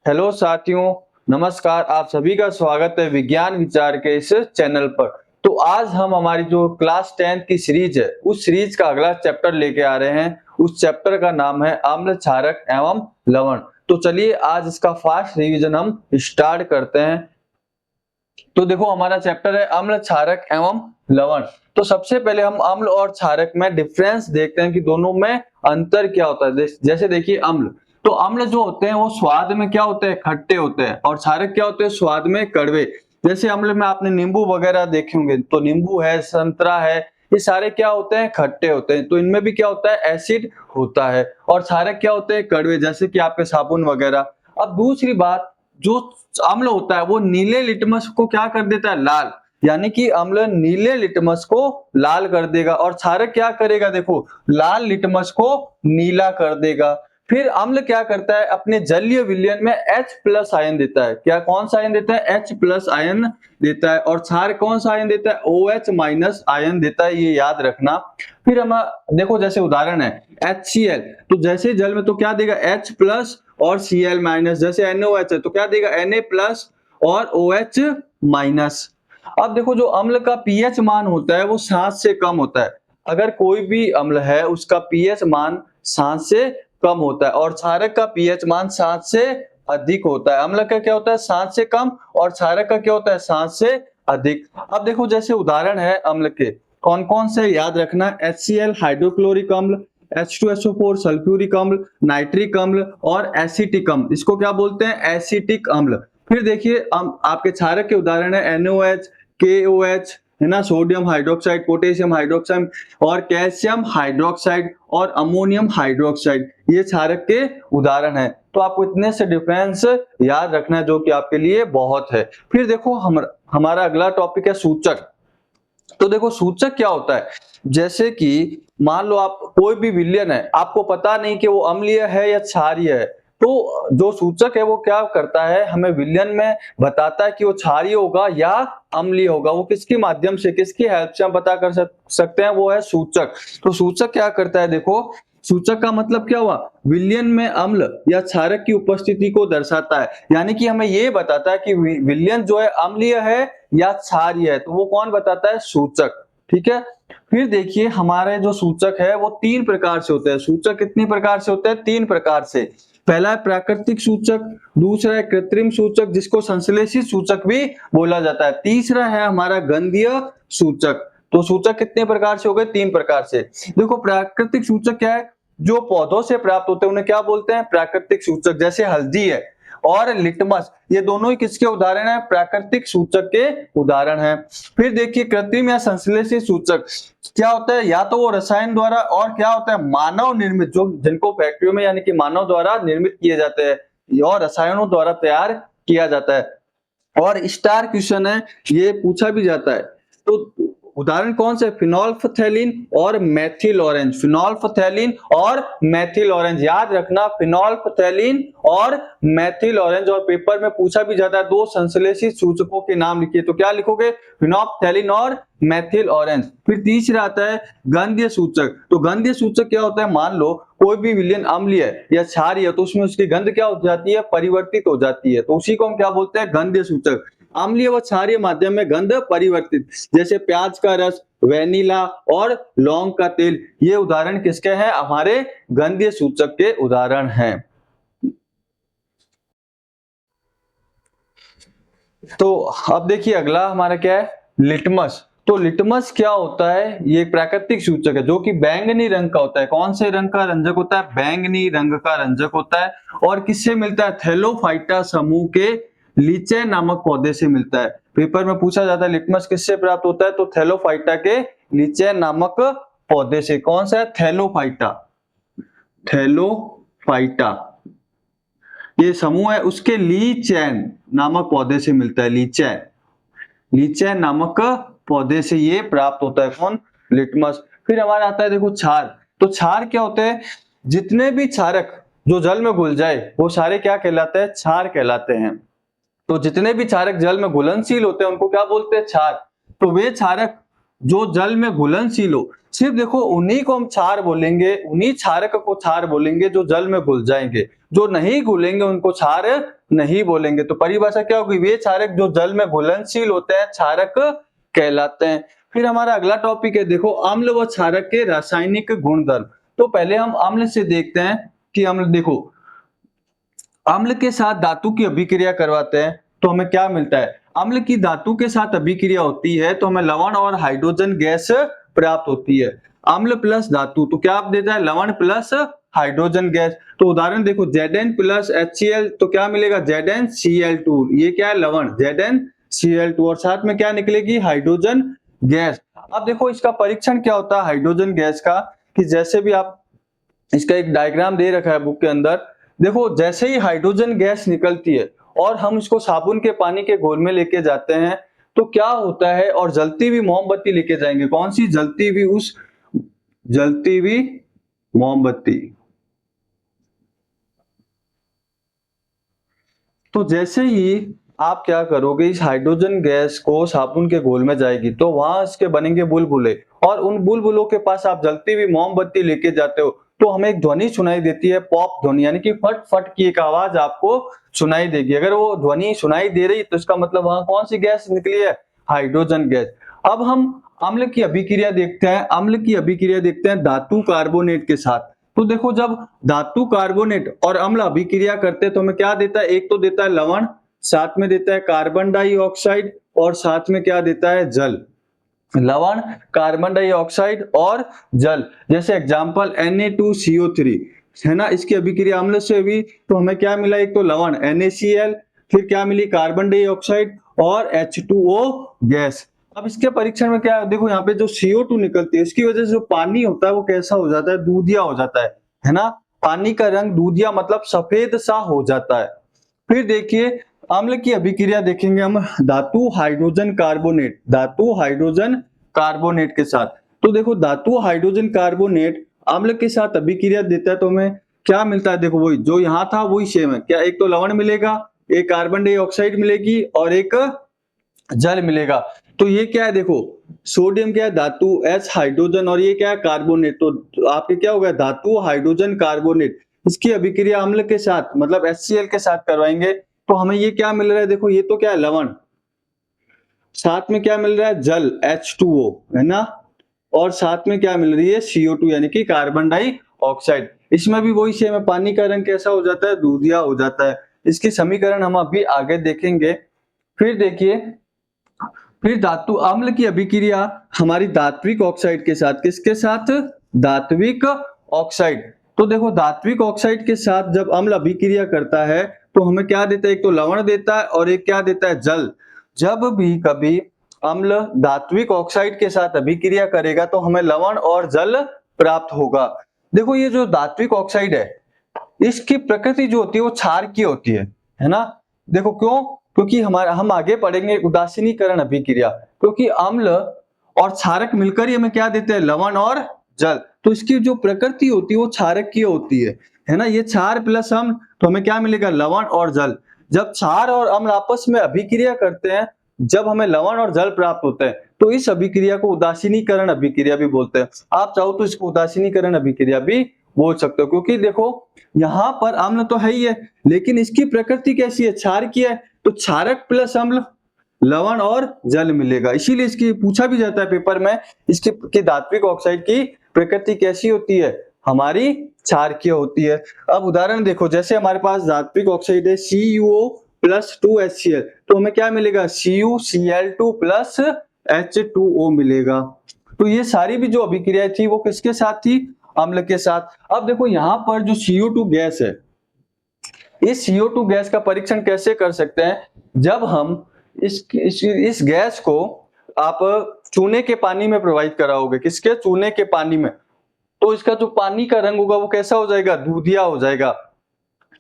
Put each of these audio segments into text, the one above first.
Hello साथियों, नमस्कार। आप सभी का स्वागत है विज्ञान विचार के इस चैनल पर। तो आज हम हमारी जो क्लास 10 की सीरीज है, उस सीरीज का अगला चैप्टर लेके आ रहे हैं। उस चैप्टर का नाम है अम्ल, क्षारक एवं लवण। तो चलिए आज इसका फास्ट रिवीजन हम स्टार्ट करते हैं। तो देखो हमारा चैप्टर है अम्ल, क्षारक एवं लवण। तो सबसे पहले हम अम्ल और क्षारक में डिफरेंस देखते हैं कि दोनों में अंतर क्या होता है। जैसे देखिए अम्ल, तो अम्ल जो होते हैं वो स्वाद में क्या होते हैं, खट्टे होते हैं, और क्षारक क्या होते हैं, स्वाद में कड़वे। जैसे अम्ल में आपने नींबू वगैरह देखे होंगे, तो नींबू है, संतरा है, ये सारे क्या होते हैं, खट्टे होते हैं। तो इनमें भी क्या होता है, एसिड होता है। और क्षारक क्या होते हैं, कड़वे, जैसे कि आपके साबुन वगैरह। अब दूसरी बात, जो अम्ल होता है वो नीले लिटमस को क्या कर देता है, लाल। यानी कि अम्ल नीले लिटमस को लाल कर देगा, और क्षारक क्या करेगा, देखो लाल लिटमस को नीला कर देगा। फिर अम्ल क्या करता है, अपने जलीय विलयन में H+ आयन देता है। क्या, कौन सा आयन देता है, H+ आयन देता है। और क्षारक कौन सा आयन देता है, OH- आयन देता है, ये याद रखना। फिर हम देखो, जैसे उदाहरण है HCl, तो जैसे जल में तो क्या देगा, H+ और Cl-। जैसे NaOH है तो क्या देगा, Na+ और OH-। अब देखो, जो अम्ल का पीएच मान होता है वो 7 से कम होता है। अगर कोई भी अम्ल है उसका पीएच मान 7 से कम होता है, और क्षारक का पीएच मान 7 से अधिक होता है। अम्ल का क्या होता है, 7 से कम, और क्षारक का क्या होता है, 7 से अधिक। अब देखो, जैसे उदाहरण है अम्ल के, कौन कौन से याद रखना, HCl हाइड्रोक्लोरिक अम्ल, H2SO4 सल्फ्यूरिक अम्ल, नाइट्रिक अम्ल और एसिटिक अम्ल। इसको क्या बोलते हैं, एसिटिक अम्ल। फिर देखिए आपके क्षारक के उदाहरण है NaOH, KOH, है ना, सोडियम हाइड्रोक्साइड, पोटेशियम हाइड्रोक्साइड और कैल्शियम हाइड्रोक्साइड और अमोनियम हाइड्रोक्साइड, ये क्षारक के उदाहरण है। तो आपको इतने से डिफरेंस याद रखना है, जो कि आपके लिए बहुत है। फिर देखो हमारा अगला टॉपिक है सूचक। तो देखो सूचक क्या होता है, जैसे कि मान लो आप कोई भी विलयन है, आपको पता नहीं कि वो अम्लीय है या क्षारीय है, तो जो सूचक है वो क्या करता है, हमें विलयन में बताता है कि वो क्षारीय होगा या अम्लीय होगा। वो किसके माध्यम से, किसकी हेल्प से हम पता कर सकते हैं, वो है सूचक। तो सूचक क्या करता है, देखो सूचक का मतलब क्या हुआ, विलयन में अम्ल या क्षारक की उपस्थिति को दर्शाता है। यानी कि हमें ये बताता है कि विलयन जो है अम्लीय है या क्षारीय है, तो वो कौन बताता है, सूचक। ठीक है। फिर देखिए हमारे जो सूचक है वो 3 प्रकार से होते हैं। सूचक कितनी प्रकार से होते हैं, 3 प्रकार से। पहला है प्राकृतिक सूचक, दूसरा है कृत्रिम सूचक जिसको संश्लेषित सूचक भी बोला जाता है, तीसरा है हमारा गंधीय सूचक। तो सूचक कितने प्रकार से हो गए, 3 प्रकार से। देखो प्राकृतिक सूचक क्या है, जो पौधों से प्राप्त होते हैं उन्हें क्या बोलते हैं, प्राकृतिक सूचक। जैसे हल्दी है और लिटमस, ये दोनों ही किसके उदाहरण है, प्राकृतिक सूचक के उदाहरण हैं। फिर देखिए कृत्रिम या संश्लेषित सूचक क्या होता है, या तो वो रसायन द्वारा, और क्या होता है, मानव निर्मित, जो जिनको फैक्ट्रियों में यानी कि मानव द्वारा निर्मित किए जाते हैं और रसायनों द्वारा तैयार किया जाता है। और स्टार क्वेश्चन है, ये पूछा भी जाता है। तो उदाहरण कौन से, फिनोल्फथैलिन और मेथिल ऑरेंज। फिनोल्फथैलिन और मेथिल ऑरेंज, याद रखना, फिनोल्फथैलिन और मेथिल ऑरेंज। और पेपर में पूछा भी जाता है, 2 संश्लेषित सूचकों के नाम लिखिए, तो क्या लिखोगे, फिनोल्फथैलिन और मेथिल ऑरेंज। फिर तीसरा आता है गंधीय सूचक। तो गंधीय सूचक क्या होता है, मान लो कोई भी विलयन अम्लीय या क्षारीय है, तो उसमें उसकी गंध क्या हो जाती है, परिवर्तित हो जाती है, तो उसी को हम क्या बोलते हैं, गंधीय सूचक। अम्लीय व क्षारीय माध्यम में गंध परिवर्तित, जैसे प्याज का रस, वेनिला और लौंग का तेल, ये उदाहरण किसके हैं, हमारे गंधीय सूचक के उदाहरण हैं। तो अब देखिए अगला हमारा क्या है, लिटमस। तो लिटमस क्या होता है, ये एक प्राकृतिक सूचक है जो कि बैंगनी रंग का होता है। कौन से रंग का रंजक होता है, बैंगनी रंग का रंजक होता है। और किससे मिलता है, थैलोफाइटा समूह के लीचे नामक पौधे से मिलता है। पेपर में पूछा जाता है लिटमस किससे प्राप्त होता है, तो थैलोफाइटा के लीचे नामक पौधे से। कौन सा है, थैलोफाइटा, थैलोफाइटा ये समूह है, उसके लीचैन नामक पौधे से मिलता है। लीचैन, लीचैन नामक पौधे से ये प्राप्त होता है, कौन, लिटमस। फिर हमारा आता है देखो क्षार। तो क्षार क्या होते हैं, जितने भी क्षारक जो जल में घुल जाए वो सारे क्या कहलाते हैं, क्षार कहलाते हैं। तो जितने भी क्षारक जल में घुलनशील होते हैं उनको क्या बोलते हैं, क्षार। तो वे क्षारक जो जल में घुलनशील हो, सिर्फ देखो उन्हीं को हम क्षार बोलेंगे, उन्हीं क्षारक को क्षार बोलेंगे जो जल में घुल जाएंगे, जो नहीं घुलेंगे उनको क्षार नहीं बोलेंगे। तो परिभाषा क्या होगी, वे क्षारक जो जल में घुलनशील होते हैं क्षारक कहलाते हैं। फिर हमारा अगला टॉपिक है देखो अम्ल व क्षारक के रासायनिक गुणधर्म। तो पहले हम अम्ल से देखते हैं कि अम्ल, देखो अम्ल के साथ धातु की अभिक्रिया करवाते हैं तो हमें क्या मिलता है, अम्ल की धातु के साथ अभिक्रिया होती है तो हमें लवण और हाइड्रोजन गैस प्राप्त होती है। अम्ल प्लस धातु तो क्या देता है, लवण प्लस हाइड्रोजन गैस। तो उदाहरण देखो Zn प्लस HCl तो क्या मिलेगा, ZnCl2, ये क्या है लवण ZnCl2 और साथ में क्या निकलेगी, हाइड्रोजन गैस। अब देखो इसका परीक्षण क्या होता है हाइड्रोजन गैस का, कि जैसे भी आप, इसका एक डायग्राम दे रखा है बुक के अंदर, देखो जैसे ही हाइड्रोजन गैस निकलती है और हम इसको साबुन के पानी के घोल में लेके जाते हैं तो क्या होता है, और जलती हुई मोमबत्ती लेके जाएंगे, कौन सी, जलती हुई, उस जलती हुई मोमबत्ती। तो जैसे ही आप क्या करोगे, इस हाइड्रोजन गैस को साबुन के घोल में जाएगी तो वहां इसके बनेंगे बुलबुले, और उन बुलबुलों के पास आप जलती हुई मोमबत्ती लेके जाते हो तो हमें एक ध्वनि सुनाई देती है, पॉप ध्वनि, यानी कि फट फट की एक आवाज आपको सुनाई देगी। अगर वो ध्वनि सुनाई दे रही तो इसका मतलब वहां कौन सी गैस निकली है, हाइड्रोजन गैस। अब हम अम्ल की अभिक्रिया देखते हैं, अम्ल की अभिक्रिया देखते हैं धातु कार्बोनेट के साथ। तो देखो जब धातु कार्बोनेट और अम्ल अभिक्रिया करते हैं तो हमें क्या देता है, एक तो देता है लवण, साथ में देता है कार्बन डाइऑक्साइड और साथ में क्या देता है, जल। लवण, कार्बन डाइऑक्साइड और जल। जैसे एग्जांपल Na2CO3 है ना, इसकी अभिक्रिया अम्ल से हुई तो हमें क्या मिला, एक तो लवण NaCl, फिर क्या मिली, कार्बन डाइऑक्साइड और H2O गैस। अब इसके परीक्षण में क्या है, देखो यहाँ पे जो CO2 निकलती है इसकी वजह से जो पानी होता है वो कैसा हो जाता है, दूधिया हो जाता है ना, पानी का रंग दूधिया मतलब सफेद सा हो जाता है। फिर देखिए अम्ल की अभिक्रिया देखेंगे हम धातु हाइड्रोजन कार्बोनेट, धातु हाइड्रोजन कार्बोनेट के साथ। तो देखो धातु हाइड्रोजन कार्बोनेट अम्ल के साथ अभिक्रिया देता है तो हमें क्या मिलता है, देखो वही जो यहाँ था वही सेम है, क्या, एक तो लवण मिलेगा, एक कार्बन डाइऑक्साइड मिलेगी और एक जल मिलेगा। तो ये क्या है, देखो सोडियम क्या है, धातु, H हाइड्रोजन और ये क्या है, कार्बोनेट। तो आपके क्या हो गया, धातु हाइड्रोजन कार्बोनेट, इसकी अभिक्रिया अम्ल के साथ मतलब HCl के साथ करवाएंगे तो हमें ये क्या मिल रहा है, देखो ये तो क्या है लवण, साथ में क्या मिल रहा है, जल H2O है ना, और साथ में क्या मिल रही है, CO2 यानी कि कार्बन डाइऑक्साइड। इसमें भी वही सेम है, पानी का रंग कैसा हो जाता है, दूधिया हो जाता है। इसकी समीकरण हम अभी आगे देखेंगे। फिर देखिए, फिर धातु अम्ल की अभिक्रिया हमारी धात्विक ऑक्साइड के साथ, किसके साथ, धात्विक ऑक्साइड। तो देखो धात्विक ऑक्साइड के साथ जब अम्ल अभिक्रिया करता है तो हमें क्या देता है, एक तो लवण देता है और एक क्या देता है, जल। जब भी कभी अम्ल धात्विक ऑक्साइड के साथ अभिक्रिया करेगा तो हमें लवण और जल प्राप्त होगा। देखो ये जो धात्विक ऑक्साइड है इसकी प्रकृति जो होती है वो क्षार की होती है ना। देखो क्यों, क्योंकि हम आगे पढ़ेंगे उदासीनीकरण अभिक्रिया, क्योंकि अम्ल और क्षारक मिलकर ही हमें क्या देते हैं, लवण और जल। तो इसकी जो प्रकृति होती है वो क्षारक की होती है ना, ये क्षार प्लस अम्ल तो हमें क्या मिलेगा, लवण और जल। जब क्षार और अम्ल आपस में अभिक्रिया करते हैं, जब हमें लवण और जल प्राप्त होते हैं तो इस अभिक्रिया को उदासीनीकरण अभिक्रिया भी बोलते हैं। आप चाहो तो इसको उदासीनीकरण अभिक्रिया भी बोल सकते हो, क्योंकि देखो यहाँ पर अम्ल तो है ही है लेकिन इसकी प्रकृति कैसी है, क्षार की है, तो क्षारक प्लस अम्ल लवण और जल मिलेगा। इसीलिए इसकी पूछा भी जाता है पेपर में, इसकी धात्विक ऑक्साइड की प्रकृति कैसी होती है, हमारी क्षारकीय होती है। अब उदाहरण देखो, जैसे हमारे पास धात्विक ऑक्साइड है CuO प्लस 2HCl तो हमें क्या मिलेगा, CuCl2 प्लस H2O मिलेगा। तो ये सारी भी जो अभिक्रिया थी वो किसके साथ थी, अम्ल के साथ। अब देखो यहाँ पर जो CO2 गैस है, इस CO2 गैस का परीक्षण कैसे कर सकते हैं, जब हम इस गैस को आप चूने के पानी में प्रवाहित कराओगे, किसके, चूने के पानी में, तो इसका जो पानी का रंग होगा वो कैसा हो जाएगा, दूधिया हो जाएगा।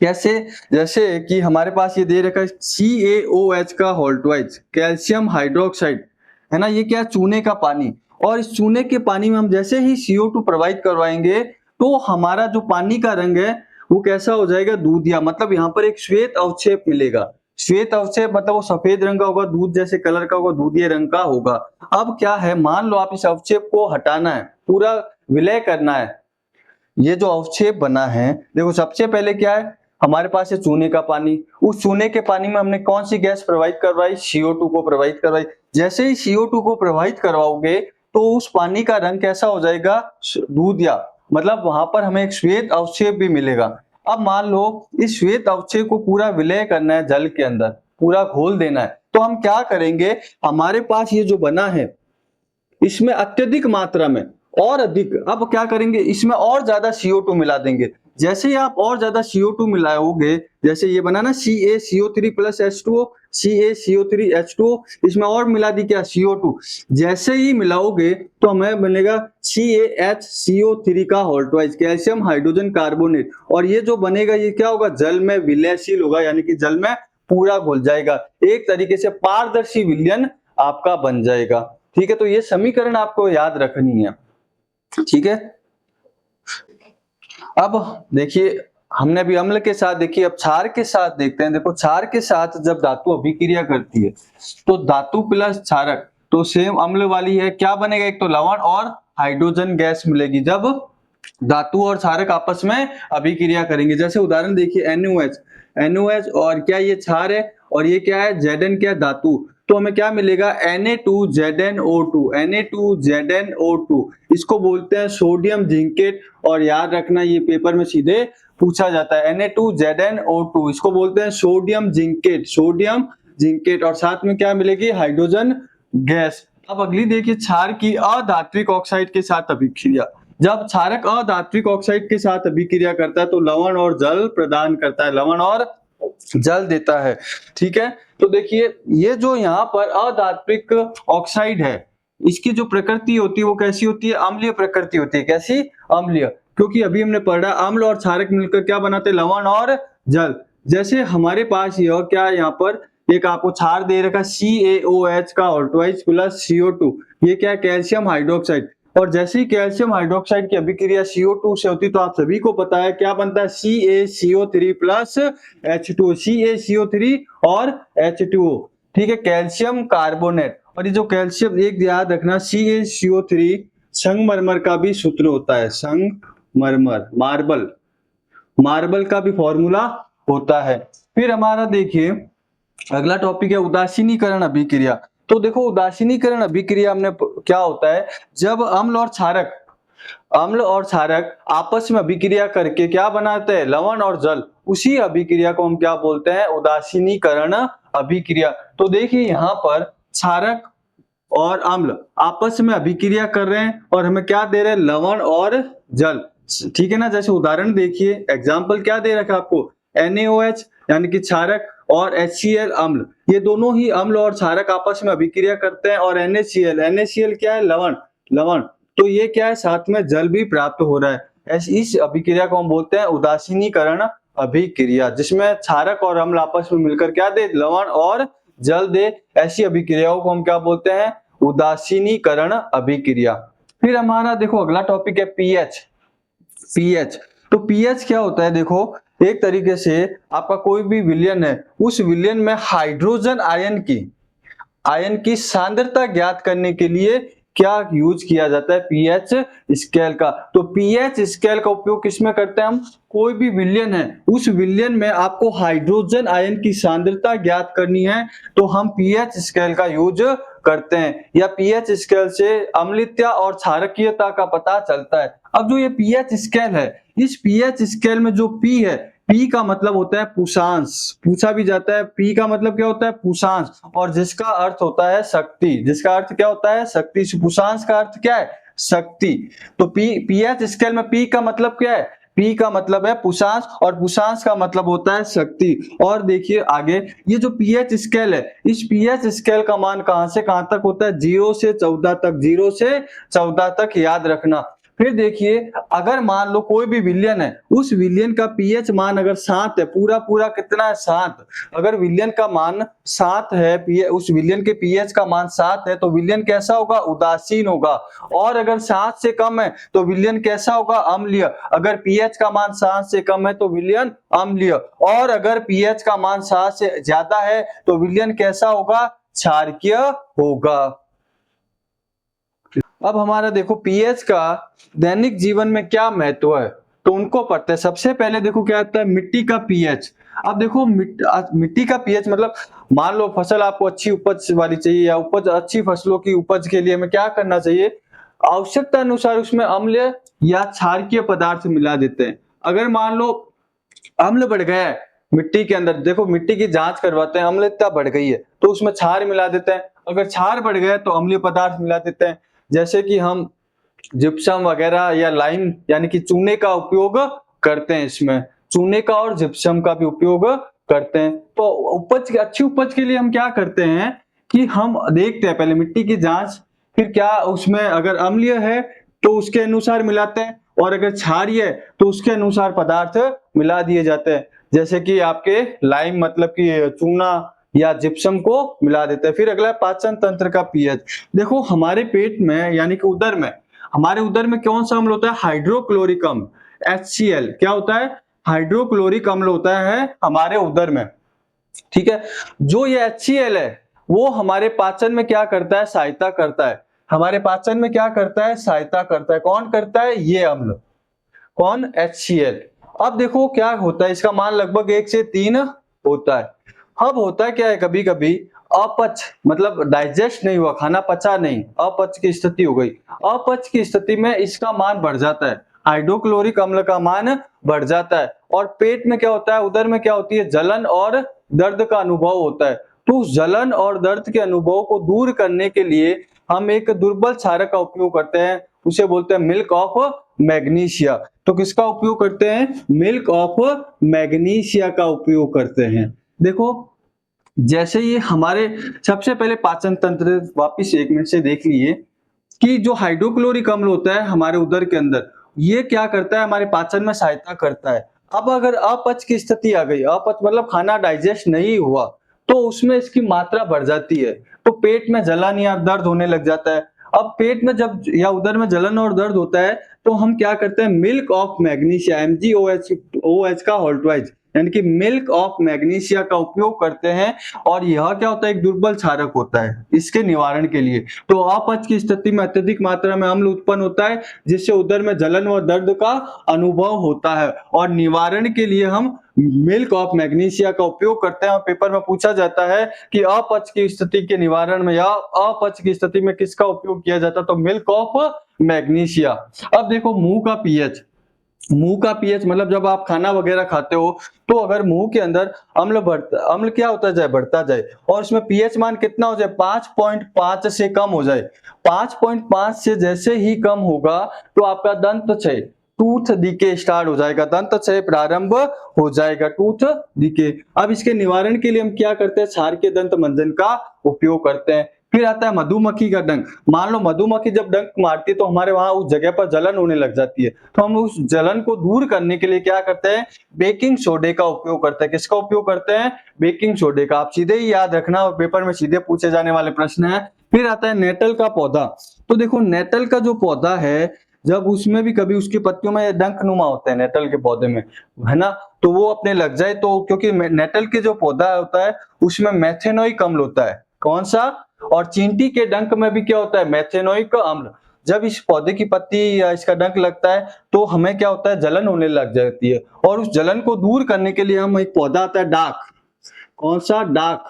कैसे, जैसे कि हमारे पास ये दे रखा है CaOH का होल ट्वाइस, कैल्शियम हाइड्रोक्साइड है ना, ये क्या है, चूने का पानी। और इस चूने के पानी में हम जैसे ही CO2 प्रवाहित करवाएंगे तो हमारा जो पानी का रंग है वो कैसा हो जाएगा, दूधिया, मतलब यहाँ पर एक श्वेत अवक्षेप मिलेगा। श्वेत अवक्षेप मतलब वो सफेद रंग का होगा, दूध जैसे कलर का होगा, दूधिये रंग का होगा। अब क्या है, मान लो आप इस अवक्षेप को हटाना है, पूरा विलय करना है। ये जो अवक्षेप बना है, देखो सबसे पहले क्या है, हमारे पास है चूने का पानी। उस चूने के पानी में हमने कौन सी गैस प्रवाहित करवाई, CO2 को प्रवाहित करवाई। जैसे ही CO2 को प्रवाहित करवाओगे तो उस पानी का रंग कैसा हो जाएगा, दूधिया, मतलब वहां पर हमें एक श्वेत अवक्षेप भी मिलेगा। अब मान लो इस श्वेत अवक्षेप को पूरा विलय करना है, जल के अंदर पूरा घोल देना है, तो हम क्या करेंगे, हमारे पास ये जो बना है इसमें अत्यधिक मात्रा में और अधिक, अब क्या करेंगे, इसमें और ज्यादा CO2 मिला देंगे। जैसे ही आप और ज्यादा CO2 मिलाओगे, जैसे ये बना ना CaCO3 प्लस H2O, CaCO3H2O, इसमें और मिला दी क्या, CO2। जैसे ही मिलाओगे तो हमें बनेगा CaHCO3 का होल्टवाइज, कैल्शियम हाइड्रोजन कार्बोनेट, और ये जो बनेगा ये क्या होगा, जल में विलयशील होगा, यानी कि जल में पूरा घुल जाएगा। एक तरीके से पारदर्शी विलयन आपका बन जाएगा। ठीक है, तो ये समीकरण आपको याद रखनी है। ठीक है, अब देखिए हमने अभी अम्ल के साथ देखिए, अब क्षार के साथ देखते हैं। देखो क्षार के साथ जब धातु अभिक्रिया करती है तो धातु प्लस क्षारक तो सेम अम्ल वाली है, क्या बनेगा, एक तो लवण और हाइड्रोजन गैस मिलेगी जब धातु और क्षारक आपस में अभिक्रिया करेंगे। जैसे उदाहरण देखिए NOH और क्या ये क्षार है और ये क्या है, Zn क्या धातु, तो हमें क्या मिलेगा, Na2ZnO2, इसको बोलते हैं सोडियम जिंकेट। और याद रखना ये पेपर में सीधे पूछा जाता है, Na2ZnO2 इसको बोलते हैं सोडियम जिंकेट, और साथ में क्या मिलेगी, हाइड्रोजन गैस। अब अगली देखिए क्षार की अधात्विक ऑक्साइड के साथ अभिक्रिया। जब क्षारक अधात्विक ऑक्साइड के साथ अभिक्रिया करता है तो लवण और जल प्रदान करता है, लवण और जल देता है। ठीक है, तो देखिए ये जो यहाँ पर अधात्विक ऑक्साइड है, इसकी जो प्रकृति होती है वो कैसी होती है, अम्लीय प्रकृति होती है। कैसी, अम्लीय, क्योंकि अभी हमने पढ़ा अम्ल और क्षारक मिलकर क्या बनाते हैं, लवण और जल। जैसे हमारे पास ये और क्या, यहाँ पर एक आपको क्षार दे रखा CaOH का ऑल्टवाइज प्लस CO2, ये क्या है, कैल्शियम हाइड्रोक्साइड। और जैसे ही कैल्शियम हाइड्रोक्साइड की अभिक्रिया CO2 से होती है तो आप सभी को पता है क्या बनता है, CaCO3 प्लस H2O, CaCO3 और H2O। ठीक है, कैल्शियम कार्बोनेट। और ये जो कैल्शियम, एक याद रखना, CaCO3 संगमरमर का भी सूत्र होता है, संगमरमर, मार्बल का भी फॉर्मूला होता है। फिर हमारा देखिए अगला टॉपिक है उदासीनीकरण अभिक्रिया। तो देखो उदासीनीकरण अभिक्रिया में क्या होता है, जब अम्ल और क्षारक आपस में अभिक्रिया करके क्या बनाते हैं, लवण और जल, उसी अभिक्रिया को हम क्या बोलते हैं, उदासीनीकरण अभिक्रिया। तो देखिए यहाँ पर क्षारक और अम्ल आपस में अभिक्रिया कर रहे हैं और हमें क्या दे रहे हैं, लवण और जल। ठीक है ना, जैसे उदाहरण देखिए, एग्जाम्पल क्या दे रखा आपको, NaOH यानी कि क्षारक और HCl अम्ल, ये दोनों ही अम्ल और क्षारक आपस में अभिक्रिया करते हैं। और NaCl क्या है, लवण, तो ये क्या है, साथ में जल भी प्राप्त हो रहा है। इस अभिक्रिया को हम बोलते हैं उदासीनीकरण अभिक्रिया, जिसमें क्षारक और अम्ल आपस में मिलकर क्या दे, लवण और जल दे। ऐसी अभिक्रियाओं को हम क्या बोलते हैं, उदासीनीकरण अभिक्रिया। फिर हमारा देखो अगला टॉपिक है पीएच। तो पीएच क्या होता है, देखो एक तरीके से आपका कोई भी विलयन है, उस विलयन में हाइड्रोजन आयन की सांद्रता ज्ञात करने के लिए क्या यूज किया जाता है, पीएच स्केल का। तो पीएच स्केल का उपयोग किसमें करते हैं हम, कोई भी विलयन है, उस विलयन में आपको हाइड्रोजन आयन की सांद्रता ज्ञात करनी है तो हम पीएच स्केल का यूज करते हैं, या पीएच स्केल से अम्लता और क्षारकीयता का पता चलता है। अब जो ये पीएच स्केल है, इस पीएच स्केल में जो पी है, पी का मतलब होता है पुषांश, पूछा भी जाता है पी का मतलब क्या होता है, पुषांश, और जिसका अर्थ होता है शक्ति, जिसका अर्थ क्या होता है, शक्ति। पुषांश का अर्थ क्या है, शक्ति। तो पीएच स्केल में पी का मतलब क्या है, पी का मतलब है पुषांश और पुषांश का मतलब होता है शक्ति। और देखिए आगे ये जो पीएच स्केल है, इस पीएच स्केल का मान कहां से कहां तक होता है, 0 से 14 तक, 0 से 14 तक याद रखना। फिर देखिए अगर मान लो कोई भी विलयन है, उस विलयन का पीएच मान अगर 7 है, पूरा पूरा कितना है 7, अगर विलयन का मान 7 है, उस विलयन के पीएच का मान 7 है तो विलयन कैसा होगा, उदासीन होगा। और अगर 7 से कम है तो विलयन कैसा होगा, अम्लीय। अगर पीएच का मान 7 से कम है तो विलयन अम्लीय, और अगर पीएच का मान 7 से ज्यादा है तो विलयन कैसा होगा, क्षारकीय होगा। अब हमारा देखो पीएच का दैनिक जीवन में क्या महत्व है, तो उनको पढ़ते हैं। सबसे पहले देखो क्या आता है, मिट्टी का पीएच। अब देखो मिट्टी का पीएच मतलब मान लो फसल आपको अच्छी उपज वाली चाहिए, या उपज अच्छी फसलों की उपज के लिए हमें क्या करना चाहिए, आवश्यकता अनुसार उसमें अम्ल या क्षारकीय पदार्थ मिला देते हैं। अगर मान लो अम्ल बढ़ गया है मिट्टी के अंदर, देखो मिट्टी की जांच करवाते हैं, अम्लता बढ़ गई है तो उसमें क्षार मिला देते हैं। अगर क्षार बढ़ गया तो अम्लीय पदार्थ मिला देते हैं, जैसे कि हम जिप्सम वगैरह या लाइम यानी कि चूने का उपयोग करते हैं। इसमें चूने का और जिप्सम का भी उपयोग करते हैं। तो उपज, अच्छी उपज के लिए हम क्या करते हैं कि हम देखते हैं पहले मिट्टी की जांच, फिर क्या उसमें अगर अम्लीय है तो उसके अनुसार मिलाते हैं, और अगर क्षारीय है तो उसके अनुसार पदार्थ मिला दिए जाते हैं। जैसे कि आपके लाइम मतलब कि चूना या जिप्सम को मिला देते हैं। फिर अगला पाचन तंत्र का पीएच। देखो हमारे पेट में यानी कि उदर में, हमारे उदर में कौन सा अम्ल होता है, हाइड्रोक्लोरिक अम्ल, HCl। क्या होता है, हाइड्रोक्लोरिक अम्ल होता है हमारे उदर में, ठीक है। जो ये HCl है वो हमारे पाचन में क्या करता है, सहायता करता है। हमारे पाचन में क्या करता है, सहायता करता है। कौन करता है, ये अम्ल, कौन, HCl। अब देखो क्या होता है, इसका मान लगभग 1 से 3 होता है। अब होता है क्या है, कभी कभी अपच मतलब डाइजेस्ट नहीं हुआ, खाना पचा नहीं, अपच की स्थिति हो गई। अपच की स्थिति में इसका मान बढ़ जाता है, हाइड्रोक्लोरिक अम्ल का मान बढ़ जाता है, और पेट में क्या होता है, उदर में क्या होती है, जलन और दर्द का अनुभव होता है। तो उस जलन और दर्द के अनुभव को दूर करने के लिए हम एक दुर्बल क्षारक का उपयोग करते हैं, उसे बोलते हैं मिल्क ऑफ मैग्नीशिया। तो किसका उपयोग करते हैं, मिल्क ऑफ मैग्नीशिया का उपयोग करते हैं। देखो जैसे ये हमारे सबसे पहले पाचन तंत्र, वापिस 1 मिनट से देख लिए कि जो हाइड्रोक्लोरिक अम्ल होता है हमारे उदर के अंदर, ये क्या करता है, हमारे पाचन में सहायता करता है। अब अगर अपच की स्थिति आ गई, अपच मतलब खाना डाइजेस्ट नहीं हुआ, तो उसमें इसकी मात्रा बढ़ जाती है, तो पेट में जलन या दर्द होने लग जाता है। अब पेट में जब या उदर में जलन और दर्द होता है तो हम क्या करते हैं, मिल्क ऑफ मैग्नीशिया, MgOH का होल्टवाइज यानी कि मिल्क ऑफ मैग्नीशिया का उपयोग करते हैं। और यह क्या होता है, एक दुर्बल क्षारक होता है इसके निवारण के लिए। तो अपच की स्थिति में अत्यधिक मात्रा में अम्ल उत्पन्न होता है, जिससे उदर में जलन और दर्द का अनुभव होता है, और निवारण के लिए हम मिल्क ऑफ मैग्नीशिया का उपयोग करते हैं। और पेपर में पूछा जाता है कि अपच की स्थिति के निवारण में या अपच की स्थिति में किसका उपयोग किया जाता है, तो मिल्क ऑफ मैग्नीशिया। अब देखो मुंह का पीएच, मुंह का पीएच मतलब जब आप खाना वगैरह खाते हो तो अगर मुंह के अंदर अम्ल क्या होता जाए, बढ़ता जाए, और उसमें पीएच मान कितना हो जाए, 5.5 से कम हो जाए। 5.5 से जैसे ही कम होगा तो आपका दंत क्षय, टूथ डिके स्टार्ट हो जाएगा, दंत क्षय प्रारंभ हो जाएगा, टूथ डिके। अब इसके निवारण के लिए हम क्या करते हैं, क्षारकीय दंत मंजन का उपयोग करते हैं। फिर आता है मधुमक्खी का डंक। मान लो मधुमक्खी जब डंक मारती है तो हमारे वहां उस जगह पर जलन होने लग जाती है, तो हम उस जलन को दूर करने के लिए क्या करते हैं, बेकिंग सोडे का उपयोग करते हैं। किसका उपयोग करते हैं, बेकिंग सोडे का। आप सीधे ही याद रखना, पेपर में सीधे पूछे जाने वाले प्रश्न है। फिर आता है नेटल का पौधा। तो देखो नेटल का जो पौधा है, जब उसमें भी कभी उसकी पत्तियों में डंक नुमा होते हैं नेटल के पौधे में, है ना, तो वो अपने लग जाए तो, क्योंकि नेटल के जो पौधा होता है उसमें मेथेनोइक अम्ल होता है। कौन सा, और चींटी के डंक में भी क्या होता है, मेथेनोइक अम्ल। जब इस पौधे की पत्ती या इसका डंक लगता है तो हमें क्या होता है, जलन होने लग जाती है, और उस जलन को दूर करने के लिए हम एक पौधा आता है डाक। कौन सा, डाक।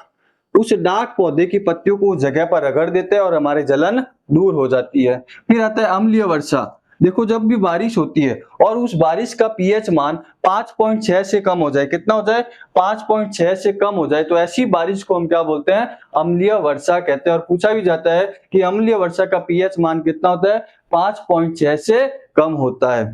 उस डाक पौधे की पत्तियों को उस जगह पर रगड़ देते हैं और हमारी जलन दूर हो जाती है। फिर आता है अम्लीय वर्षा। देखो जब भी बारिश होती है और उस बारिश का पीएच मान 5.6 से कम हो जाए, कितना हो जाए, 5.6 से कम हो जाए, तो ऐसी बारिश को हम क्या बोलते हैं, अम्लीय वर्षा कहते हैं। और पूछा भी जाता है कि अम्लीय वर्षा का पीएच मान कितना होता है, 5.6 से कम होता है।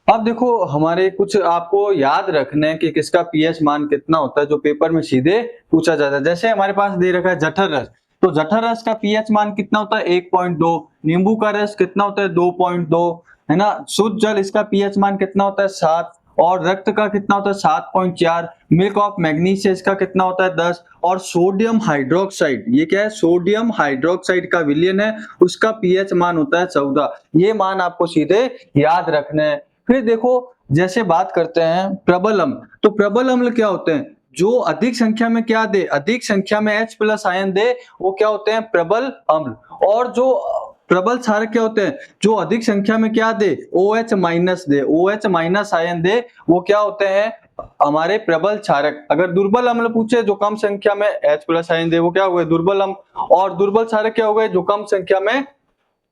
अब देखो हमारे कुछ आपको याद रखने कि किसका पीएच मान कितना होता है, जो पेपर में सीधे पूछा जाता है। जैसे हमारे पास दे रखा है जठर रस, तो जठर रस का पीएच मान कितना होता है, 1.2। नींबू का रस कितना होता है, 2.2। है ना। शुद्ध जल, इसका पीएच मान कितना होता है 7, और रक्त का कितना होता है 7.4, मिल्क ऑफ मैग्नीज इसका कितना होता है 10, और सोडियम हाइड्रोक्साइड, ये क्या है सोडियम हाइड्रोक्साइड का विलयन है, उसका पीएच मान होता है 14। ये मान आपको सीधे याद रखने हैं। फिर देखो जैसे बात करते हैं प्रबल अम्ल, तो प्रबल अम्ल क्या होते हैं, जो अधिक संख्या में क्या दे, अधिक संख्या में H प्लस आयन दे, वो क्या होते हैं प्रबल अम्ल। और जो प्रबल क्षारक क्या होते हैं, जो अधिक संख्या में क्या दे OH माइनस दे, OH माइनस आयन दे, वो क्या होते हैं हमारे प्रबल क्षारक। अगर दुर्बल अम्ल पूछे जो कम संख्या में H प्लस आयन दे, वो क्या हुए दुर्बल अम्ल। और दुर्बल क्षारक क्या हो गए, जो कम संख्या में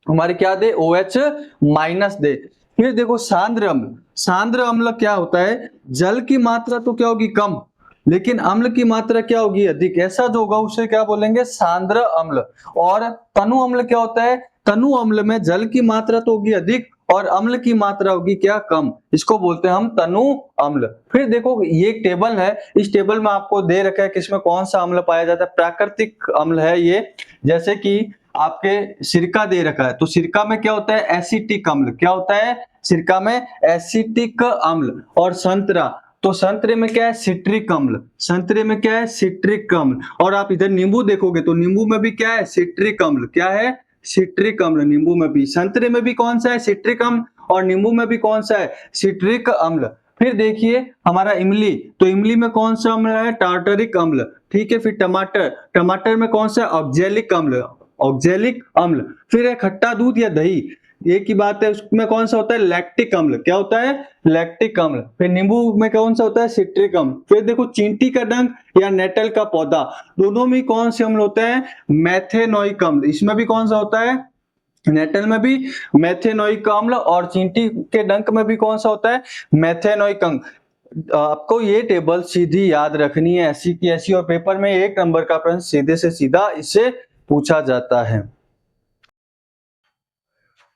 हमारे क्या दे OH माइनस दे। फिर देखो सांद्र अम्ल, सांद्र अम्ल क्या होता है, जल की मात्रा तो क्या होगी कम, लेकिन अम्ल की मात्रा क्या होगी अधिक, ऐसा जो होगा उसे क्या बोलेंगे सांद्र अम्ल। और तनु अम्ल क्या होता है, तनु अम्ल में जल की मात्रा तो होगी अधिक और अम्ल की मात्रा होगी क्या कम, इसको बोलते हैं हम तनु अम्ल। फिर देखो ये एक टेबल है, इस टेबल में आपको दे रखा है किसमें कौन सा अम्ल पाया जाता है, प्राकृतिक अम्ल है ये। जैसे कि आपके सिरका दे रखा है, तो सिरका में क्या होता है एसिटिक अम्ल, क्या होता है सिरका में एसिटिक अम्ल। और संतरा, तो संतरे में क्या है सिट्रिक अम्ल, संतरे में क्या है सिट्रिक अम्ल। और आप इधर नींबू देखोगे तो नींबू में भी क्या है सिट्रिक अम्ल, क्या है सिट्रिक अम्ल, नींबू में भी, संतरे में भी कौन सा है सिट्रिक अम्ल, और नींबू में भी कौन सा है सिट्रिक अम्ल। फिर देखिए हमारा इमली, तो इमली में कौन सा अम्ल है टार्टरिक अम्ल, ठीक है। फिर टमाटर, टमाटर में कौन सा ऑक्जेलिक अम्ल, ऑक्जेलिक अम्ल। फिर है खट्टा दूध या दही, एक ही बात है, उसमें कौन सा होता है लैक्टिक अम्ल, क्या होता है लैक्टिक अम्ल। फिर नींबू में कौन सा होता है सिट्रिक अम्ल। फिर देखो चींटी का डंक या नेटल का पौधा, दोनों में कौन से अम्ल होते हैं मेथेनोइक अम्ल, इसमें भी कौन सा होता है नेटल में भी मेथेनोइक अम्ल, और चींटी के डंक में भी कौन सा होता है मेथेनोइक अम्ल। आपको ये टेबल सीधी याद रखनी है ऐसी की ऐसी, और पेपर में 1 नंबर का प्रश्न सीधे से सीधा इससे पूछा जाता है।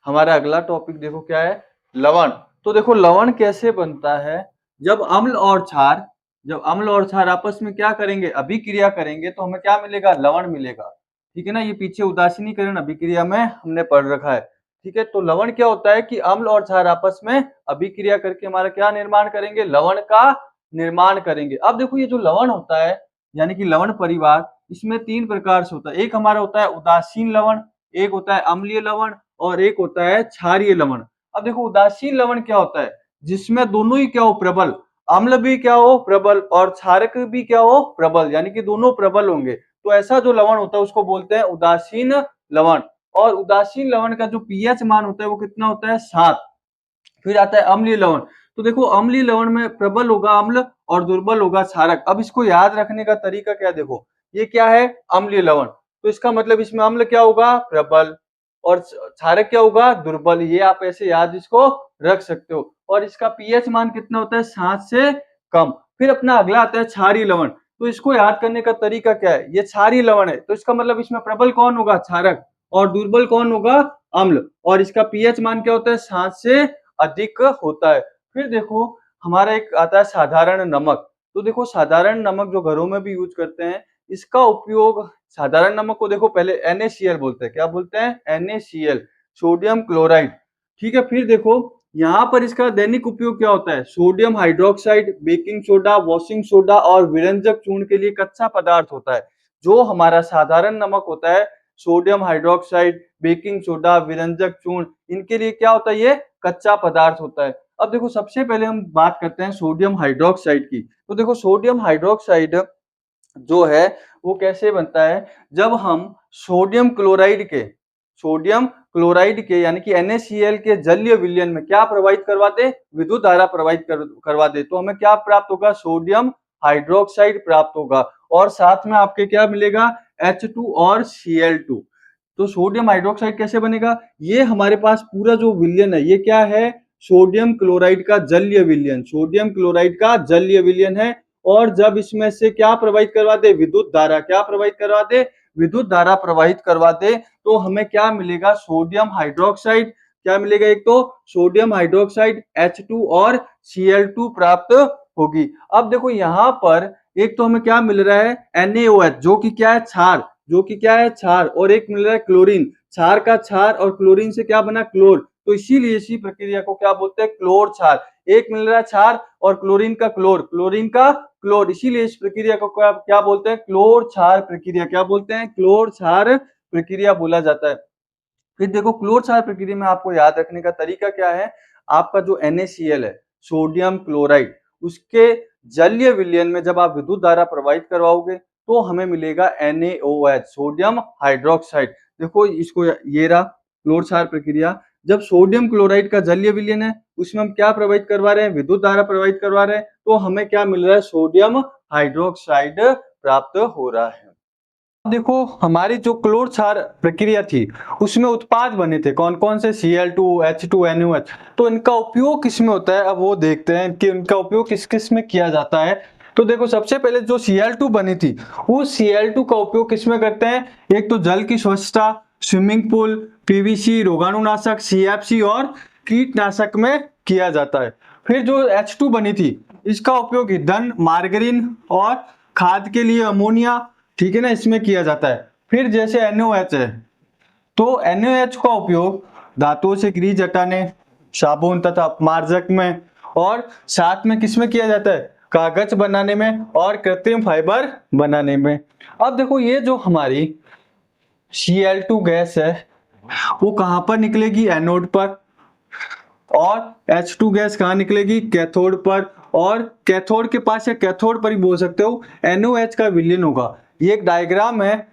हमारा अगला टॉपिक देखो क्या है लवण। तो देखो लवण कैसे बनता है, जब अम्ल और क्षार, जब अम्ल और क्षार आपस में क्या करेंगे अभिक्रिया करेंगे तो हमें क्या मिलेगा लवण मिलेगा, ठीक है ना। ये पीछे उदासीनीकरण अभिक्रिया में हमने पढ़ रखा है, ठीक है। तो लवण क्या होता है कि अम्ल और क्षार आपस में अभिक्रिया करके हमारा क्या निर्माण करेंगे लवण का निर्माण करेंगे। अब देखो ये जो लवण होता है यानी कि लवण परिवार, इसमें 3 प्रकार से होता है। एक हमारा होता है उदासीन लवण, एक होता है अम्लीय लवण, और एक होता है क्षारीय लवण। अब देखो उदासीन लवण क्या होता है, जिसमें दोनों ही क्या हो प्रबल, अम्ल भी क्या हो प्रबल और क्षारक भी क्या हो प्रबल, यानी कि दोनों प्रबल होंगे। तो ऐसा जो लवण होता है उसको बोलते हैं उदासीन लवण। और उदासीन लवण का जो पीएच मान होता है वो कितना होता है 7। फिर आता है अम्लीय लवण, तो देखो अम्लीय लवण में प्रबल होगा अम्ल और दुर्बल होगा क्षारक। अब इसको याद रखने का तरीका क्या, देखो ये क्या है अम्लीय लवण, तो इसका मतलब इसमें अम्ल क्या होगा प्रबल और क्षारक क्या होगा दुर्बल, ये आप ऐसे याद इसको रख सकते हो। और इसका पीएच मान कितना होता है 7 से कम। फिर अपना अगला आता है क्षारीय लवण, तो इसको याद करने का तरीका क्या है, ये क्षारीय लवण है तो इसका मतलब इसमें प्रबल कौन होगा क्षारक और दुर्बल कौन होगा अम्ल, और इसका पीएच मान क्या होता है 7 से अधिक होता है। फिर देखो हमारा एक आता है साधारण नमक, तो देखो साधारण नमक जो घरों में भी यूज करते हैं, इसका उपयोग साधारण नमक को देखो पहले NaCl बोलते हैं, क्या बोलते हैं NaCl, सोडियम क्लोराइड, ठीक है। फिर देखो यहाँ पर इसका दैनिक उपयोग क्या होता है, sodium hydroxide, baking soda, washing soda और विरंजक चूर्ण के लिए कच्चा पदार्थ होता है। जो हमारा साधारण नमक होता है सोडियम हाइड्रोक्साइड, बेकिंग सोडा, विरंजक चूर्ण, इनके लिए क्या होता है ये कच्चा पदार्थ होता है। अब देखो सबसे पहले हम बात करते हैं सोडियम हाइड्रोक्साइड की, तो देखो सोडियम हाइड्रोक्साइड जो है वो कैसे बनता है, जब हम सोडियम क्लोराइड के यानी कि NaCl के जलीय विलयन में क्या प्रवाहित करवा दे विद्युत धारा प्रवाहित करवा दे, तो हमें क्या प्राप्त होगा सोडियम हाइड्रोक्साइड प्राप्त होगा। और साथ में आपके क्या मिलेगा H2 और Cl2। तो सोडियम हाइड्रोक्साइड कैसे बनेगा, ये हमारे पास पूरा जो विलयन है ये क्या है सोडियम क्लोराइड का जलीय विलयन, सोडियम क्लोराइड का जलीय विलयन है। और जब इसमें से क्या प्रवाहित करवा दे विद्युत धारा, क्या प्रवाहित करवा दे विद्युत धारा प्रवाहित करवा दे, तो हमें क्या मिलेगा सोडियम हाइड्रोक्साइड, क्या मिलेगा एक तो सोडियम हाइड्रोक्साइड H2 और Cl2 प्राप्त होगी। अब देखो यहाँ पर एक तो हमें क्या मिल रहा है NaOH जो कि क्या है क्षार, जो कि क्या है क्षार, और एक मिल रहा है क्लोरीन, क्षार का क्षार और क्लोरीन से क्या बना क्लोर, तो इसीलिए इसी प्रक्रिया को क्या बोलते हैं, क्लोर क्षार। एक मिल रहा है क्षार और क्लोरीन का क्लोर, इसीलिए इस प्रक्रिया को क्या बोलते हैं, क्लोर क्षार प्रक्रिया। क्या बोलते हैं, क्लोर क्षार प्रक्रिया बोला जाता है। फिर देखो क्लोर क्षार प्रक्रिया में आपको याद रखने का तरीका क्या है, आपका जो NaCl है, सोडियम क्लोराइड, उसके जलीय विलयन में जब आप विद्युत धारा प्रवाहित करवाओगे तो हमें मिलेगा NaOH, सोडियम हाइड्रोक्साइड। देखो इसको, ये रहा क्लोर क्षार प्रक्रिया। जब सोडियम क्लोराइड का जलीय विलयन है, उसमें हम क्या प्रवाहित करवा रहे हैं, विद्युत धारा प्रवाहित करवा रहे हैं, तो हमें क्या मिल रहा है, सोडियम हाइड्रोक्साइड प्राप्त हो रहा है। देखो हमारी जो क्लोर क्षार प्रक्रिया थी उसमें उत्पाद बने थे कौन कौन से, Cl2, H2NOH। तो इनका उपयोग किसमें होता है, अब वो देखते हैं कि इनका उपयोग किस किस में किया जाता है। तो देखो सबसे पहले जो Cl2 बनी थी, उस Cl2 का उपयोग किसमें करते हैं, एक तो जल की स्वच्छता, स्विमिंग पूल, पीवीसी, रोगाणुनाशक, CFC और कीटनाशक में किया जाता है। फिर जो H2 बनी थी, इसका उपयोग ईंधन, मार्गरीन और खाद के लिए अमोनिया, ठीक है ना, इसमें किया जाता है। फिर जैसे NOH है, तो NOH का उपयोग धातुओं से ग्रीस हटाने, साबुन तथा अपमार्जक में, और साथ में किसमें किया जाता है, कागज बनाने में और कृत्रिम फाइबर बनाने में। अब देखो ये जो हमारी Cl2 गैस है वो कहां पर निकलेगी, एनोड पर, और H2 गैस कहां निकलेगी, कैथोड पर, और कैथोड के पास या कैथोड पर ही बोल सकते हो NOH का विलयन होगा। ये एक डायग्राम है,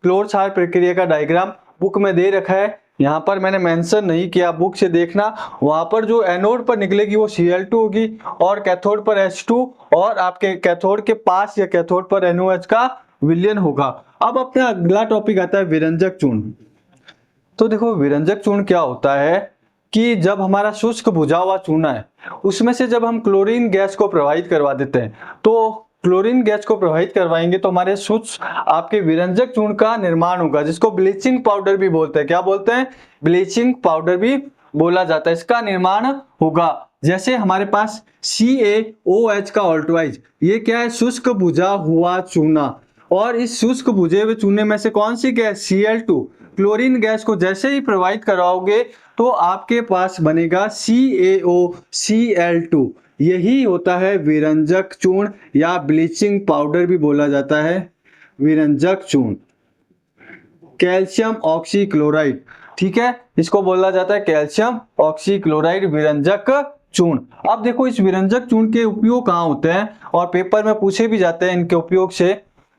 क्लोर क्षार प्रक्रिया का डायग्राम बुक में दे रखा है, यहाँ पर मैंने मेंशन नहीं किया, बुक से देखना। वहां पर जो एनोड पर निकलेगी वो Cl2 होगी और कैथोड पर H2, और आपके कैथोड के पास या कैथोड पर NOH का विलयन होगा। अब अपना अगला टॉपिक आता है विरंजक चूर्ण। तो देखो विरंजक चूर्ण क्या होता है कि जब हमारा शुष्क बुझा हुआ चूना है उसमें से जब हम क्लोरीन गैस को प्रवाहित करवा देते हैं, तो क्लोरीन गैस को प्रवाहित करवाएंगे तो हमारे शुष्क आपके विरंजक चूर्ण का निर्माण होगा, जिसको ब्लीचिंग पाउडर भी बोलते हैं। क्या बोलते हैं, ब्लीचिंग पाउडर भी बोला जाता है। इसका निर्माण होगा जैसे हमारे पास CaOH का ऑल्टवाइज, ये क्या है, शुष्क बुझा हुआ चूना, और इस शुष्क बुझे हुए चूने में से कौन सी गैस, Cl2, क्लोरीन गैस को जैसे ही प्रवाहित कराओगे तो आपके पास बनेगा CaOCl2। यही होता है विरंजक चूर्ण या ब्लीचिंग पाउडर भी बोला जाता है, विरंजक चूर्ण। कैल्शियम ऑक्सीक्लोराइड, ठीक है, इसको बोला जाता है कैल्शियम ऑक्सीक्लोराइड विरंजक चूर्ण। अब देखो इस विरंजक चूर्ण के उपयोग कहाँ होते हैं और पेपर में पूछे भी जाते हैं इनके उपयोग से।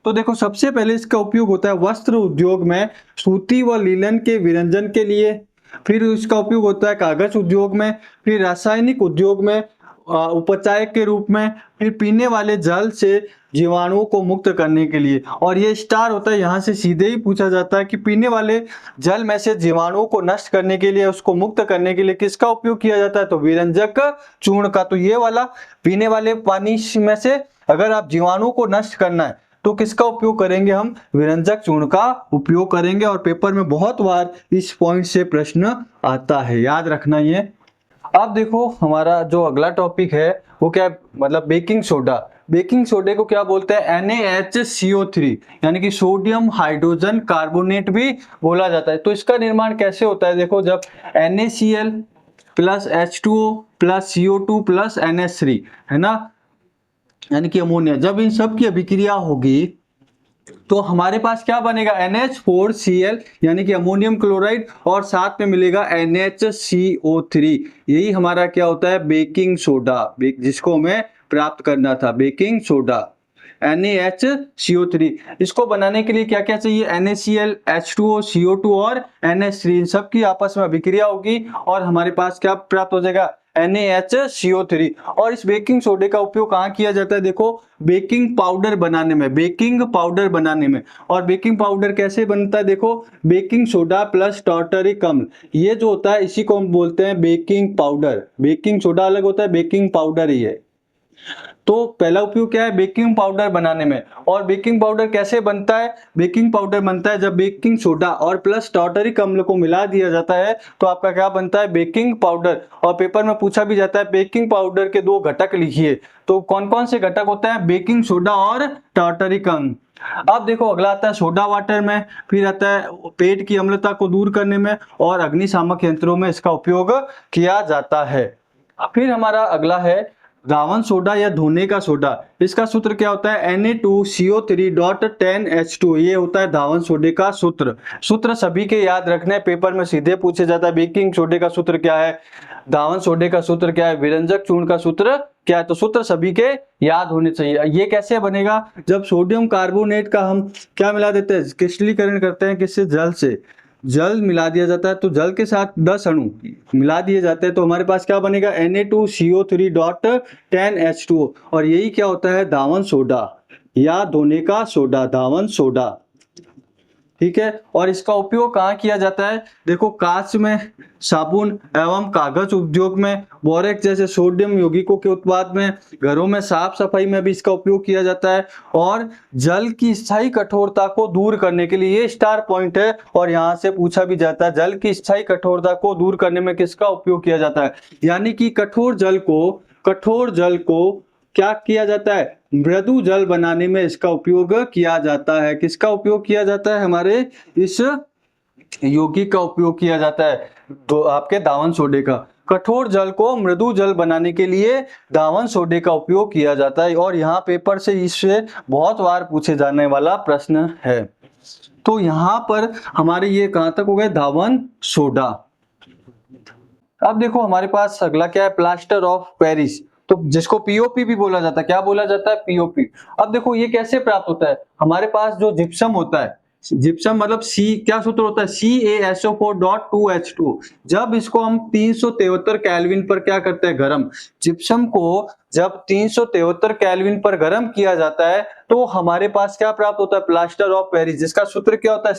तो देखो सबसे पहले इसका उपयोग होता है वस्त्र उद्योग में, सूती व लीलन के विरंजन के लिए। फिर इसका उपयोग होता है कागज उद्योग में, फिर रासायनिक उद्योग में उपचायक के रूप में, फिर पीने वाले जल से जीवाणुओं को मुक्त करने के लिए। और ये स्टार होता है, यहाँ से सीधे ही पूछा जाता है कि पीने वाले जल में से जीवाणुओं को नष्ट करने के लिए, उसको मुक्त करने के लिए किसका उपयोग किया जाता है, तो विरंजक चूर्ण का। तो ये वाला पीने वाले पानी में से अगर आप जीवाणुओं को नष्ट करना है तो किसका उपयोग करेंगे, हम विरंजक चूर्ण का उपयोग करेंगे। और पेपर में बहुत बार इस पॉइंट से प्रश्न आता है, याद रखना ये। अब देखो हमारा जो अगला टॉपिक है वो क्या है, मतलब बेकिंग सोडा। बेकिंग सोडे को क्या बोलते हैं, NaHCO3, यानी कि सोडियम हाइड्रोजन कार्बोनेट भी बोला जाता है। तो इसका निर्माण कैसे होता है, देखो जब NaCl plus H2O plus CO2 plus NH3 है ना, यानी कि अमोनिया, जब इन सब की अभिक्रिया होगी तो हमारे पास क्या बनेगा, NH4Cl, यानी कि अमोनियम क्लोराइड, और साथ में मिलेगा NHCO3। यही हमारा क्या होता है, बेकिंग सोडा, जिसको हमें प्राप्त करना था, बेकिंग सोडा NaHCO3। इसको बनाने के लिए क्या क्या चाहिए, NaCl, H2O, CO2 और NH3, इन सब की आपस में अभिक्रिया होगी और हमारे पास क्या प्राप्त हो जाएगा, NaHCO3। और इस बेकिंग सोडे का उपयोग कहाँ किया जाता है, देखो बेकिंग पाउडर बनाने में, बेकिंग पाउडर बनाने में। और बेकिंग पाउडर कैसे बनता है, देखो बेकिंग सोडा प्लस टार्टरिक अम्ल, ये जो होता है इसी को हम बोलते हैं बेकिंग पाउडर। बेकिंग सोडा अलग होता है, बेकिंग पाउडर ही है। तो पहला उपयोग क्या है, बेकिंग पाउडर बनाने में। और बेकिंग पाउडर कैसे बनता है, बेकिंग पाउडर बनता है जब बेकिंग सोडा और प्लस टार्टरिक अम्ल को मिला दिया जाता है तो आपका क्या बनता है, बेकिंग पाउडर। और पेपर में पूछा भी जाता है बेकिंग पाउडर के 2 घटक लिखिए, तो कौन कौन से घटक होते हैं, बेकिंग सोडा और टार्टरिक अम्ल। अब देखो अगला आता है सोडा वाटर में, फिर आता है पेट की अम्लता को दूर करने में, और अग्निशामक यंत्रों में इसका उपयोग किया जाता है। फिर हमारा अगला है धावन सोडा या धोने का सोडा। इसका सूत्र क्या होता है, Na2CO3.10H2। ये होता है धावन सोडे का सूत्र। सूत्र सभी के याद रखने, पेपर में सीधे पूछे जाता है बेकिंग सोडे का सूत्र क्या है, धावन सोडे का सूत्र क्या है, विरंजक चूर्ण का सूत्र क्या है। तो सूत्र सभी के याद होने चाहिए। ये कैसे बनेगा, जब सोडियम कार्बोनेट का हम क्या मिला देते हैं, क्रिस्टलीकरण करते हैं किससे, जल से। जल मिला दिया जाता है तो जल के साथ 10 अणु मिला दिए जाते हैं तो हमारे पास क्या बनेगा, Na2CO3.10H2। और यही क्या होता है, धावन सोडा या धोने का सोडा, धावन सोडा। ठीक है, और इसका उपयोग कहाँ किया जाता है, देखो कांच में, साबुन एवं कागज उद्योग में, बोरेक्स जैसे सोडियम यौगिकों के उत्पाद में, घरों में साफ सफाई में भी इसका उपयोग किया जाता है। और जल की स्थायी कठोरता को दूर करने के लिए, ये स्टार पॉइंट है और यहाँ से पूछा भी जाता है, जल की स्थायी कठोरता को दूर करने में किसका उपयोग किया जाता है, यानी कि कठोर जल को क्या किया जाता है, मृदु जल बनाने में इसका उपयोग किया जाता है। किसका उपयोग किया जाता है, हमारे इस यौगिक का उपयोग किया जाता है, तो आपके धावन सोडे का। कठोर जल को मृदु जल बनाने के लिए धावन सोडे का उपयोग किया जाता है। और यहाँ पेपर से इससे बहुत बार पूछे जाने वाला प्रश्न है। तो यहाँ पर हमारे ये कहां तक हो गए, धावन सोडा। अब देखो हमारे पास अगला क्या है, प्लास्टर ऑफ पेरिस, तो जिसको पीओपी भी बोला जाता है। क्या बोला जाता है, पीओपी। अब देखो ये कैसे प्राप्त होता है, हमारे पास जो जिप्सम होता है, जिप्सम मतलब सी, क्या सूत्र होता है, CaSO4.2H2। जब इसको हम 373 केल्विन पर क्या करते हैं, गरम। जिप्सम को जब 373 केल्विन पर गरम किया जाता है तो हमारे पास क्या प्राप्त होता है, प्लास्टर ऑफ पेरिस, जिसका सूत्र क्या होता है,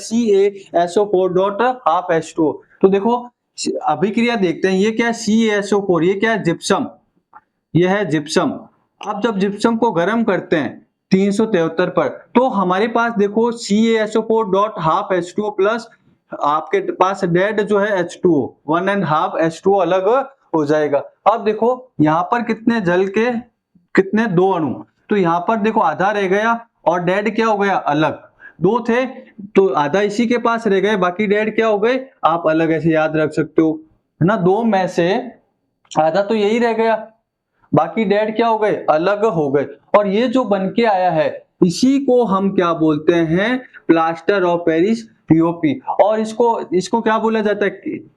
CaSO4.12H2। तो देखो अभिक्रिया देखते हैं, ये क्या है, CaSO4, ये क्या है, जिप्सम, यह है जिप्सम। अब जब जिप्सम को गर्म करते हैं 373 पर तो हमारे पास देखो CaSO4.12H2 प्लस आपके पास डेड जो है H2O, 1.5 H2O अलग हो जाएगा। अब देखो यहाँ पर कितने जल के कितने 2 अणु, तो यहाँ पर देखो आधा रह गया और डेड क्या हो गया, अलग। 2 थे तो आधा इसी के पास रह गए, बाकी डेड क्या हो गए, आप अलग ऐसे याद रख सकते हो, है ना। 2 में से आधा तो यही रह गया, बाकी डेड क्या हो गए, अलग हो गए। और ये जो बन के आया है इसी को हम क्या बोलते हैं, प्लास्टर ऑफ पेरिस, पीओपी। और इसको क्या बोला जाता है,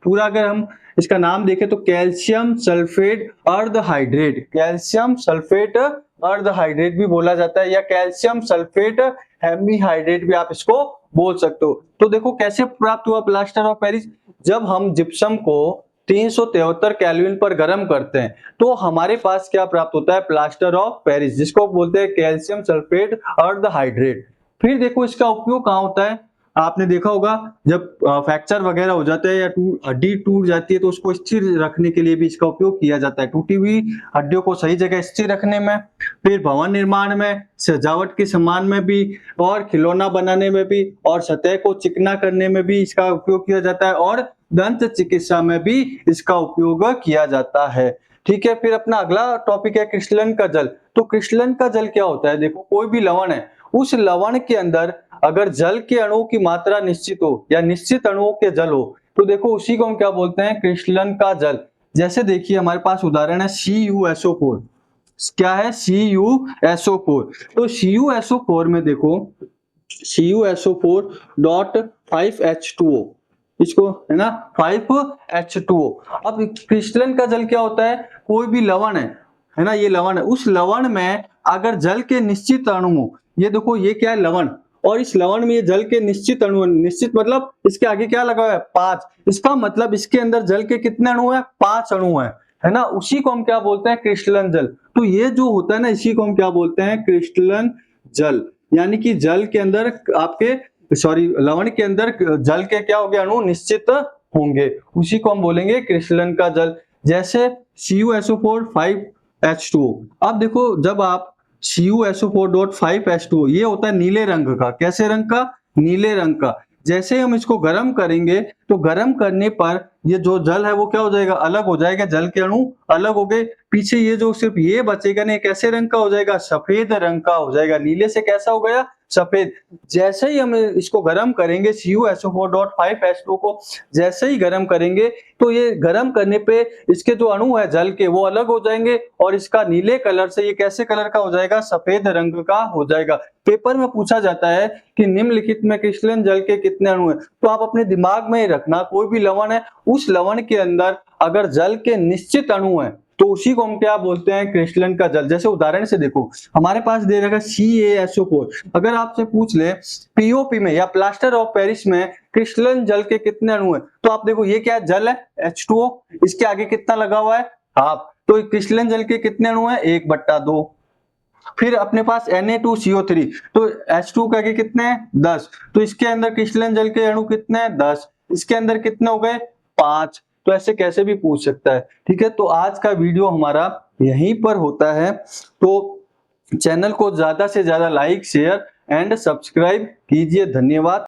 पूरा अगर हम इसका नाम देखें तो कैल्शियम सल्फेट अर्ध हाइड्रेट, कैल्शियम सल्फेट अर्ध हाइड्रेट भी बोला जाता है, या कैल्शियम सल्फेट हेमीहाइड्रेट भी आप इसको बोल सकते हो। तो देखो कैसे प्राप्त हुआ प्लास्टर ऑफ पेरिस, जब हम जिप्सम को 373 केल्विन पर गर्म करते हैं तो हमारे पास क्या प्राप्त होता है, प्लास्टर ऑफ पेरिस, जिसको बोलते हैं कैल्शियम सल्फेट अर्ध हाइड्रेट। फिर देखो इसका उपयोग कहाँ होता है, आपने देखा होगा जब फ्रैक्चर वगैरह हो जाता है या हड्डी टूट जाती है तो उसको स्थिर रखने के लिए भी इसका उपयोग किया जाता है, टूटी हुई हड्डियों को सही जगह स्थिर रखने में, फिर भवन निर्माण में, सजावट के सामान में भी, और खिलौना बनाने में भी, और सतह को चिकना करने में भी इसका उपयोग किया जाता है, और दंत चिकित्सा में भी इसका उपयोग किया जाता है। ठीक है, फिर अपना अगला टॉपिक है क्रिस्टलन का जल। तो क्रिस्टलन का जल क्या होता है, देखो कोई भी लवण है, उस लवण के अंदर अगर जल के अणुओं की मात्रा निश्चित हो या निश्चित अणुओं के जल हो तो देखो उसी को हम क्या बोलते हैं, क्रिस्टलन का जल। जैसे देखिए हमारे पास उदाहरण है CuSO4, क्या है CuSO4। तो CuSO4 में देखो CuSO4.5H2O, इसको है ना 5H2O। अब क्रिस्टलन का जल क्या होता है, कोई भी लवण है ना, ये लवण है, उस लवण में अगर जल के निश्चित अणु हो, ये देखो ये क्या है, लवण, और इस लवण में ये जल के निश्चित अणु, निश्चित मतलब इसके आगे क्या लगा है, 5, इसका मतलब इसके अंदर जल के कितने अणु है, 5 अणु है ना, उसी को हम क्या बोलते हैं, क्रिस्टलन जल। तो ये जो होता है ना, इसी को हम क्या बोलते हैं, क्रिस्टलन जल। यानी कि जल के अंदर आपके लवण के अंदर जल के क्या हो गए, अणु निश्चित होंगे, उसी को हम बोलेंगे क्रिस्टलन का जल। जैसे CuSO4 H2O। अब देखो जब आप CuSO4.5H2O ये होता है नीले रंग का, कैसे रंग का? नीले रंग का। जैसे हम इसको गर्म करेंगे तो गर्म करने पर ये जो जल है वो क्या हो जाएगा? अलग हो जाएगा, जल के अणु अलग हो गए। पीछे ये जो सिर्फ ये बचेगा ना, ये कैसे रंग का हो जाएगा? सफेद रंग का हो जाएगा। नीले से कैसा हो गया? सफेद। जैसे ही हम इसको गर्म करेंगे CuSO4.5H2O को जैसे ही गर्म करेंगे तो ये गर्म करने पे इसके जो अणु है जल के वो अलग हो जाएंगे और इसका नीले कलर से ये कैसे कलर का हो जाएगा? सफेद रंग का हो जाएगा। पेपर में पूछा जाता है कि निम्नलिखित में क्रिस्टलन जल के कितने अणु हैं? तो आप अपने दिमाग में ही रखना, कोई भी लवण है उस लवण के अंदर अगर जल के निश्चित अणु हैं तो उसी को हम क्या बोलते हैं? क्रिस्टलन का जल। जैसे उदाहरण से देखो, हमारे पास दे रखा CaSO4। अगर आपसे पूछ ले पीओपी में या प्लास्टर ऑफ पेरिस में क्रिस्टलन जल के कितने अणु हैं, तो आप देखो ये क्या जल है? H2O। इसके आगे कितना लगा हुआ है? हाफ। तो क्रिस्टलन जल के कितने अणु हैं? 1/2। फिर अपने पास Na2CO3, तो H2 के आगे कितने हैं? 10। तो इसके अंदर क्रिस्टलन जल के अणु कितने हैं? 10। इसके अंदर कितने हो गए? 5। तो ऐसे कैसे भी पूछ सकता है। ठीक है, तो आज का वीडियो हमारा यहीं पर होता है। तो चैनल को ज्यादा से ज्यादा लाइक, शेयर एंड सब्सक्राइब कीजिए। धन्यवाद।